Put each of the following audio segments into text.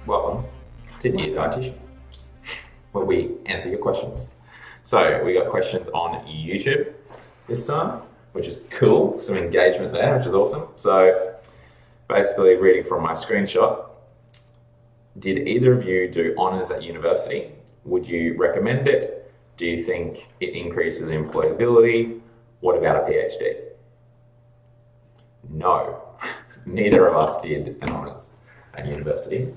Welcome to Dear Dietitian, where we answer your questions. So we got questions on YouTube this time, which is cool. Some engagement there, which is awesome. So basically reading from my screenshot, did either of you do honours at university? Would you recommend it? Do you think it increases employability? What about a PhD? No, neither of us did an honours at university.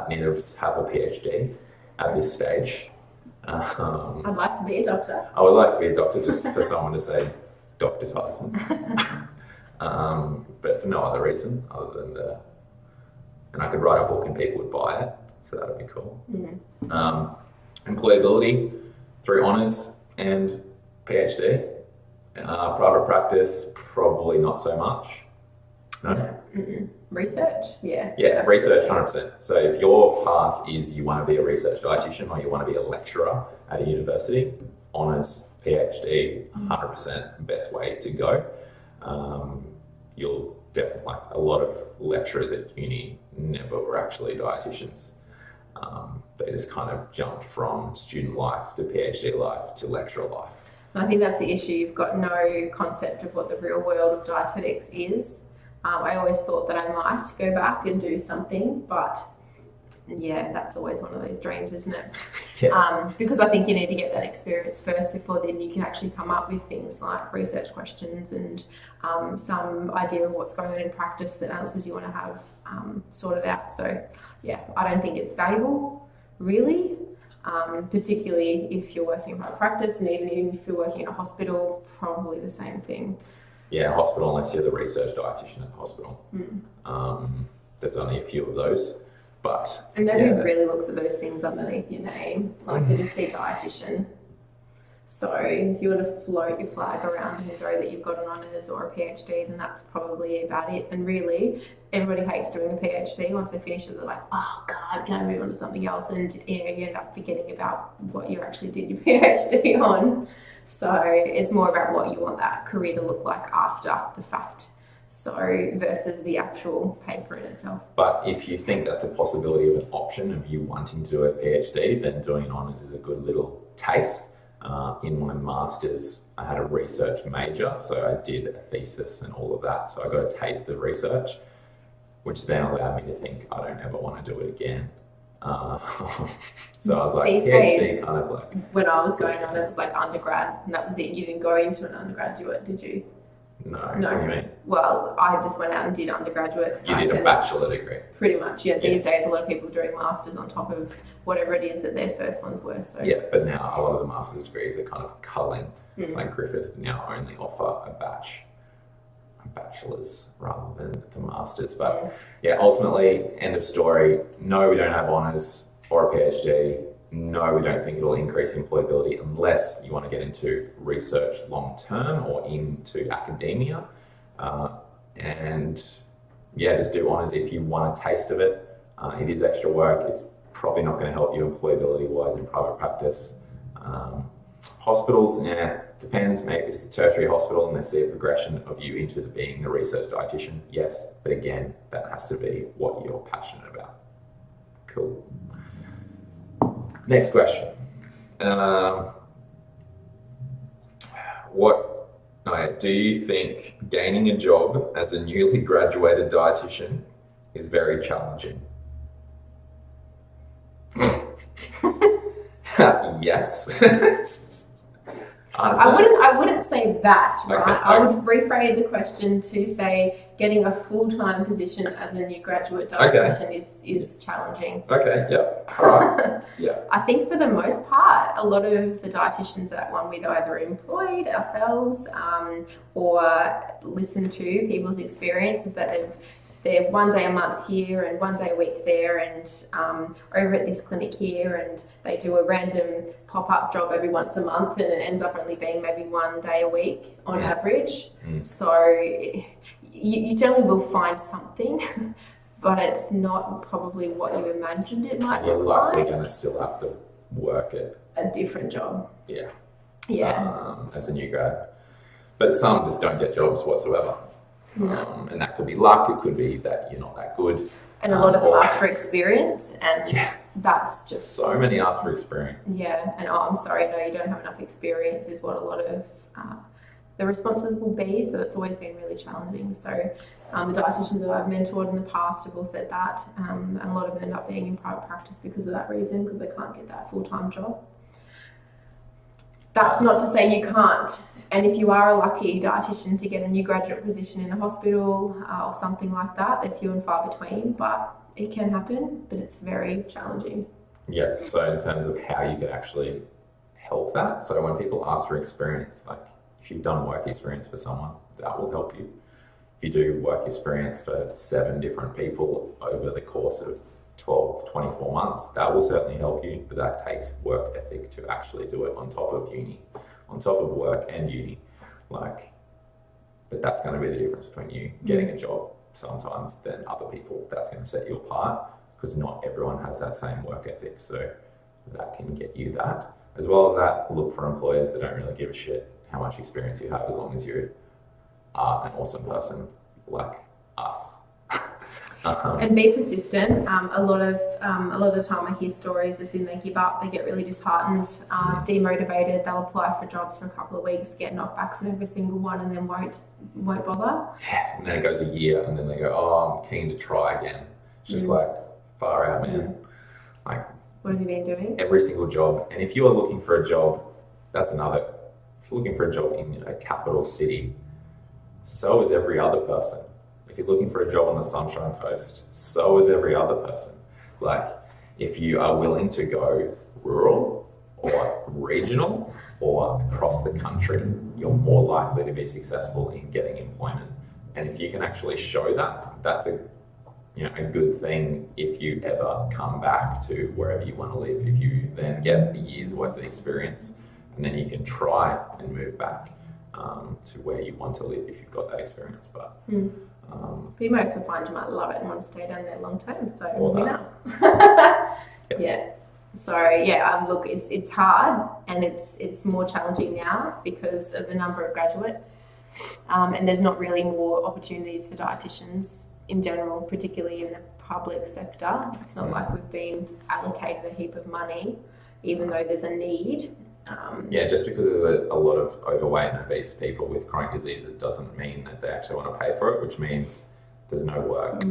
Neither of us have a PhD at this stage. I'd like to be a doctor. I would like to be a doctor just for someone to say, Dr. Tyson. But for no other reason other than and I could write a book and people would buy it, so that would be cool. Mm-hmm. Employability through honours and PhD. Private practice, probably not so much. No? Mm-mm. Research, yeah. Yeah, research, 100%. So if your path is you want to be a research dietitian or you want to be a lecturer at a university, honours, PhD, 100% best way to go. You'll definitely, like a lot of lecturers at uni never were actually dietitians. They just kind of jumped from student life to PhD life to lecturer life. And I think that's the issue. You've got no concept of what the real world of dietetics is. I always thought that I might go back and do something, but yeah, that's always one of those dreams, isn't it? Yeah. Because I think you need to get that experience first before then you can actually come up with things like research questions and some idea of what's going on in practice, the answers you want to have sorted out. So yeah, I don't think it's valuable, really, particularly if you're working in private practice, and even if you're working in a hospital, probably the same thing. Yeah, hospital, unless you're the research dietitian at the hospital. There's only a few of those. But and nobody really looks at those things underneath your name, like they just say dietitian. So if you want to float your flag around and show that you've got an honours or a PhD, then that's probably about it. And really, everybody hates doing a PhD. Once they finish it, they're like, oh God, can I move on to something else? And you end up forgetting about what you actually did your PhD on. So it's more about what you want that career to look like after the fact. So versus the actual paper in itself. But if you think that's a possibility of an option of you wanting to do a PhD, then doing an honours is a good little taste. In my master's, I had a research major, so I did a thesis and all of that. So I got a taste of research, which then allowed me to think I don't ever want to do it again. So I was like, these PhD days, kind of like. When I was going on, it was like undergrad, and that was it. You didn't go into an undergraduate, did you? No. No. What do you mean? Well, I just went out and did undergraduate. You did a bachelor degree. Pretty much, yeah. These Yes. days, a lot of people are doing masters on top of whatever it is that their first ones were. So Yeah, but now a lot of the master's degrees are kind of culling. Like Griffith now only offer a bachelor's rather than the master's. But yeah, ultimately, end of story. No, we don't have honours or a PhD. No, we don't think it'll increase employability unless you want to get into research long term or into academia. And yeah, just do honours if you want a taste of it. It is extra work. It's probably not going to help you employability wise in private practice. Hospitals, depends. Maybe if it's a tertiary hospital and they see a progression of you into being the research dietitian, yes. But again, that has to be what you're passionate about. Cool. Next question. Do you think gaining a job as a newly graduated dietitian is very challenging? Yes. I wouldn't say that, right? Okay. I would rephrase the question to say getting a full-time position as a new graduate dietitian is challenging. Okay, yeah. All right. Yeah. I think for the most part, a lot of the dietitians that one we've either employed ourselves or listened to people's experiences that they're 1 day a month here and 1 day a week there and over at this clinic here, and they do a random pop-up job every once a month and it ends up only being maybe 1 day a week on average. So you generally will find something, but it's not probably what you imagined it might You're look likely like. going to still have to work it. A different job. Yeah. Yeah. As a new grad. But some just don't get jobs whatsoever. And that could be luck, it could be that you're not that good. And a lot of them ask for experience, and that's just... So many ask for experience. Yeah, and I'm sorry, no, you don't have enough experience is what a lot of the responses will be, so that's always been really challenging. So the dietitians that I've mentored in the past have all said that, and a lot of them end up being in private practice because of that reason, because they can't get that full-time job. That's not to say you can't. And if you are a lucky dietitian to get a new graduate position in a hospital or something like that, they're few and far between, but it can happen, but it's very challenging. Yeah, so in terms of how you could actually help that, so when people ask for experience, like if you've done work experience for someone, that will help you. If you do work experience for 7 different people over the course of 12, 24 months, that will certainly help you, but that takes work ethic to actually do it on top of uni, on top of work and uni. But that's going to be the difference between you getting a job sometimes than other people. That's going to set you apart, because not everyone has that same work ethic. So that can get you that. As well as that, look for employers that don't really give a shit how much experience you have, as long as you are an awesome person like us. And be persistent. A lot of the time I hear stories as in they give up, they get really disheartened, demotivated, they'll apply for jobs for a couple of weeks, get knockbacks on every single one, and then won't bother. Yeah, and then it goes a year, and then they go, oh, I'm keen to try again. It's just far out, man. What have you been doing? Every single job. And if you are looking for a job, that's another. If you're looking for a job in a capital city, so is every other person. If you're looking for a job on the Sunshine Coast, so is every other person. If you are willing to go rural or regional or across the country, you're more likely to be successful in getting employment. And if you can actually show that, that's a good thing if you ever come back to wherever you want to live. If you then get a year's worth of experience, and then you can try and move back to where you want to live if you've got that experience. But you most of the find you might love it and want to stay down there long term. So Yeah. So look, it's hard, and it's more challenging now because of the number of graduates, and there's not really more opportunities for dietitians in general, particularly in the public sector. It's not like we've been allocated a heap of money, even though there's a need. Just because there's a lot of overweight and obese people with chronic diseases doesn't mean that they actually want to pay for it, which means there's no work.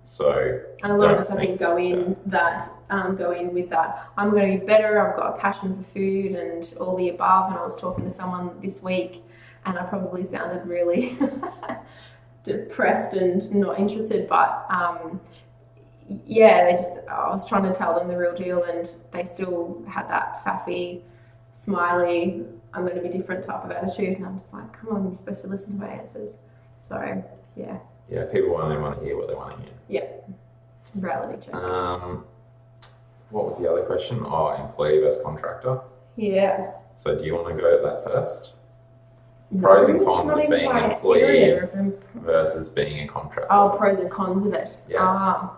So, and a lot of us, I think, go in with that. I'm going to be better. I've got a passion for food and all the above. And I was talking to someone this week, and I probably sounded really depressed and not interested, but I was trying to tell them the real deal, and they still had that faffy, smiley, I'm going to be different type of attitude, and I'm just like, come on, you're supposed to listen to my answers. So people only want to hear what they want to hear. Reality check. What was the other question? Employee versus contractor. Yes. So do you want to go at that first? Pros and cons of being an employee versus being a contractor. Oh, pros and cons of it. Yes.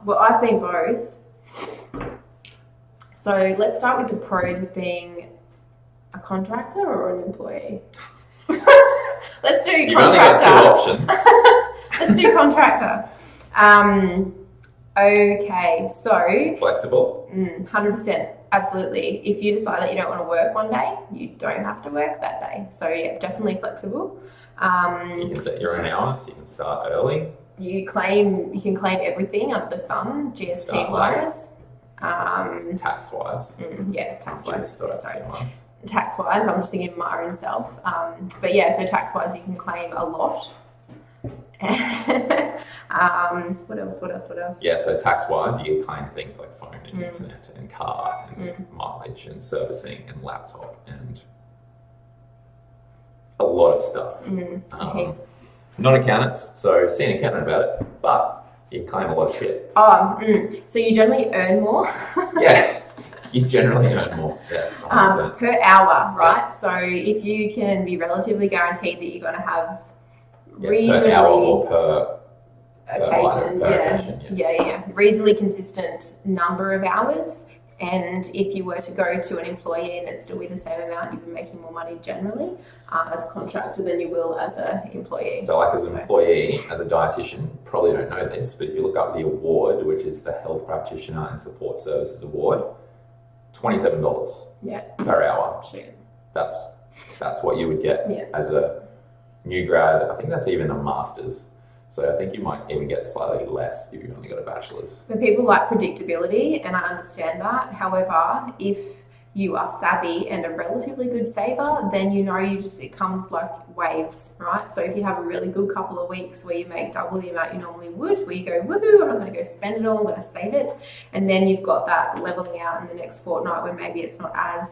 Well, I've been both. So let's start with the pros of being a contractor or an employee. Let's do contractor. You've only got 2 options. Let's do contractor. Okay, so... Flexible? 100%, absolutely. If you decide that you don't want to work one day, you don't have to work that day. So definitely flexible. You can set your own hours, you can start early. You can claim everything under the sun, GST-wise. Tax-wise. Tax-wise. Tax-wise, I'm just thinking of my own self. So tax-wise, you can claim a lot. What else? Yeah, so tax-wise, you can claim things like phone and internet and car and mileage and servicing and laptop and a lot of stuff. Not accountants, so see an accountant about it, but you can claim a lot of shit. So you generally earn more? Yeah, you generally earn more, yes. Per hour, right? Yeah. So if you can be relatively guaranteed that you're going to have reasonably... Per hour or per occasion, reasonably consistent number of hours, And if you were to go to an employee and it'd still be the same amount, you'd be making more money generally as a contractor than you will as an employee. So like as an employee, as a dietitian, probably don't know this, but if you look up the award, which is the Health Practitioner and Support Services Award, $27 per hour. Shit. That's what you would get as a new grad. I think that's even a master's. So I think you might even get slightly less if you've only got a bachelor's. But people like predictability, and I understand that. However, if you are savvy and a relatively good saver, then it comes like waves, right? So if you have a really good couple of weeks where you make double the amount you normally would, where you go, woohoo, I'm not going to go spend it all, I'm going to save it. And then you've got that leveling out in the next fortnight where maybe it's not a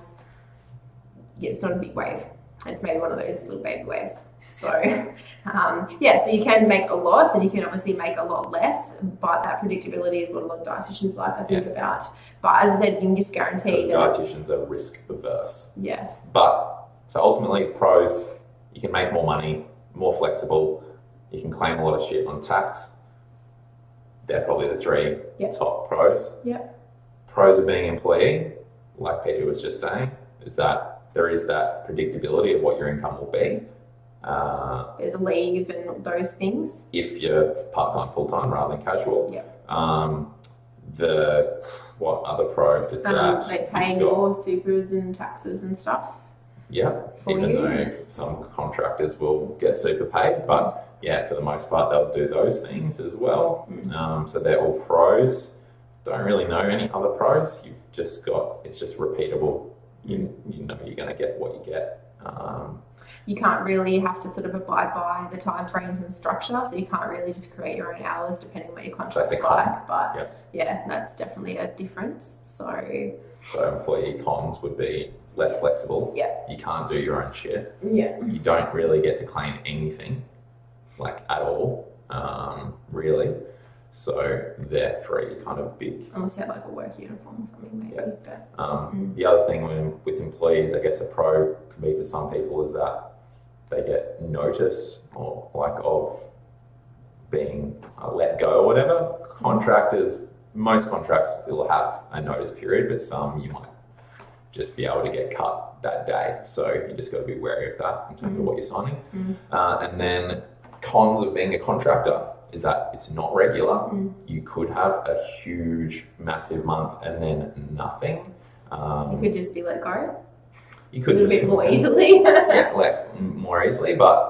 big wave. It's maybe one of those little baby waves. So, so you can make a lot and you can obviously make a lot less, but that predictability is what a lot of dietitians like, I think, about. But as I said, you can just guarantee that dietitians are risk averse. Yeah. But, so ultimately, pros, you can make more money, more flexible, you can claim a lot of shit on tax. They're probably the three top pros. Yep. Pros of being an employee, like Peter was just saying, is that there is that predictability of what your income will be. There's a leave and those things. If you're part-time, full-time rather than casual. What other pro is that? They pay your supers and taxes and stuff. Yeah, even though some contractors will get super paid, but for the most part they'll do those things as well. So they're all pros. Don't really know any other pros. You've just got, it's just repeatable. You know you're going to get what you get. You can't really have to sort of abide by the time frames and structure, so you can't really just create your own hours depending on what your contract's like. But that's definitely a difference. So employee cons would be less flexible. You can't do your own shit. You don't really get to claim anything, like at all, really. So they're three kind of big. Unless you have like a work uniform or something, maybe. The other thing with employees, I guess a pro could be for some people is that they get notice or like of being let go or whatever. Contractors, most contracts will have a notice period, but some you might just be able to get cut that day. So you just got to be wary of that in terms of what you're signing. And then cons of being a contractor is that it's not regular. You could have a huge, massive month and then nothing. You could just be let go. You could a little bit more easily. More easily. But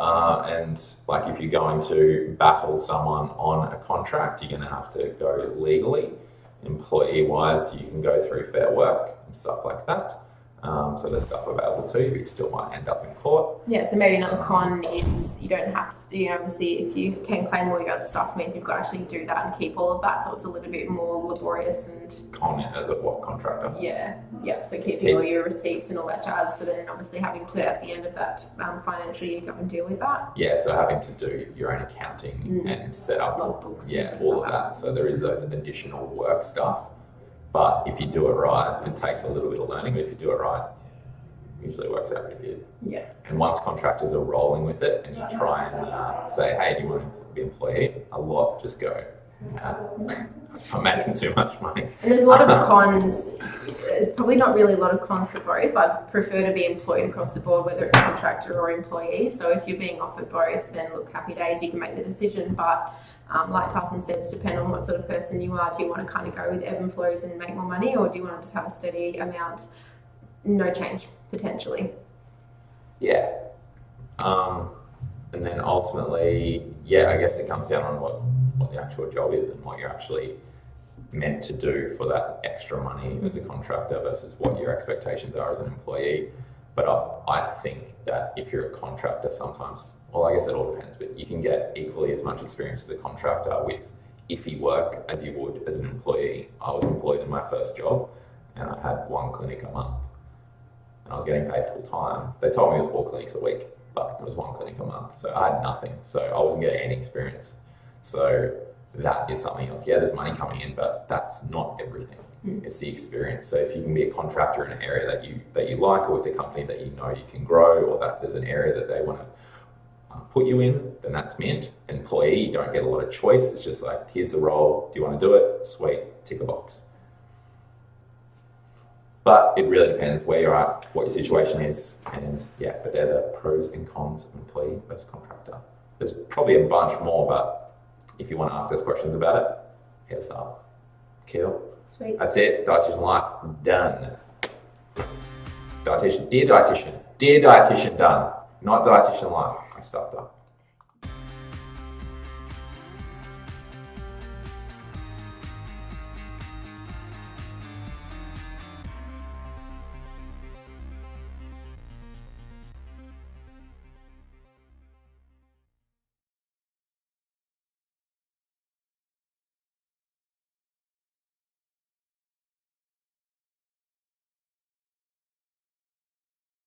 and like if you're going to battle someone on a contract, you're going to have to go legally. Employee-wise, you can go through Fair Work and stuff like that. So there's stuff available to you, but you still might end up in court. So maybe another con is you don't have to, obviously if you can claim all your other stuff means you've got to actually do that and keep all of that, so it's a little bit more laborious and... Con as a what, contractor? So keeping all your receipts and all that jazz, so then obviously having to, at the end of that financial year, go and deal with that. So having to do your own accounting and set up, all of that. So there is those additional work stuff. But if you do it right, it takes a little bit of learning, but if you do it right, it usually works out pretty good. And once contractors are rolling with it and you try and say, hey, do you want to be an employee? A lot just go, I'm making too much money. And there's a lot of cons. There's probably not really a lot of cons for both. I'd prefer to be employed across the board, whether it's contractor or employee. So if you're being offered both, then look, happy days, you can make the decision. But like Tyson said, it's dependent on what sort of person you are. Do you want to kind of go with ebb and flows and make more money, or do you want to just have a steady amount, no change, potentially? And then ultimately, I guess it comes down on what the actual job is and what you're actually meant to do for that extra money as a contractor versus what your expectations are as an employee. But I think that if you're a contractor, sometimes, well, I guess it all depends, but you can get equally as much experience as a contractor with iffy work as you would as an employee. I was employed in my first job and I had one clinic a month and I was getting paid full time. They told me it was 4 clinics a week, but it was 1 clinic a month. So I had nothing. So I wasn't getting any experience. So that is something else. There's money coming in, but that's not everything. It's the experience. So if you can be a contractor in an area that you like, or with a company that you know you can grow, or that there's an area that they want to put you in, then that's mint. Employee, you don't get a lot of choice. It's just like, here's the role. Do you want to do it? Sweet, tick a box. But it really depends where you're at, what your situation is, and yeah, but they're the pros and cons of employee versus contractor. There's probably a bunch more, but if you want to ask us questions about it, hit us up. Cool. Sweet. That's it. Dietitian life done. Dietitian, dear dietitian, done. Not dietitian life. I stuffed up.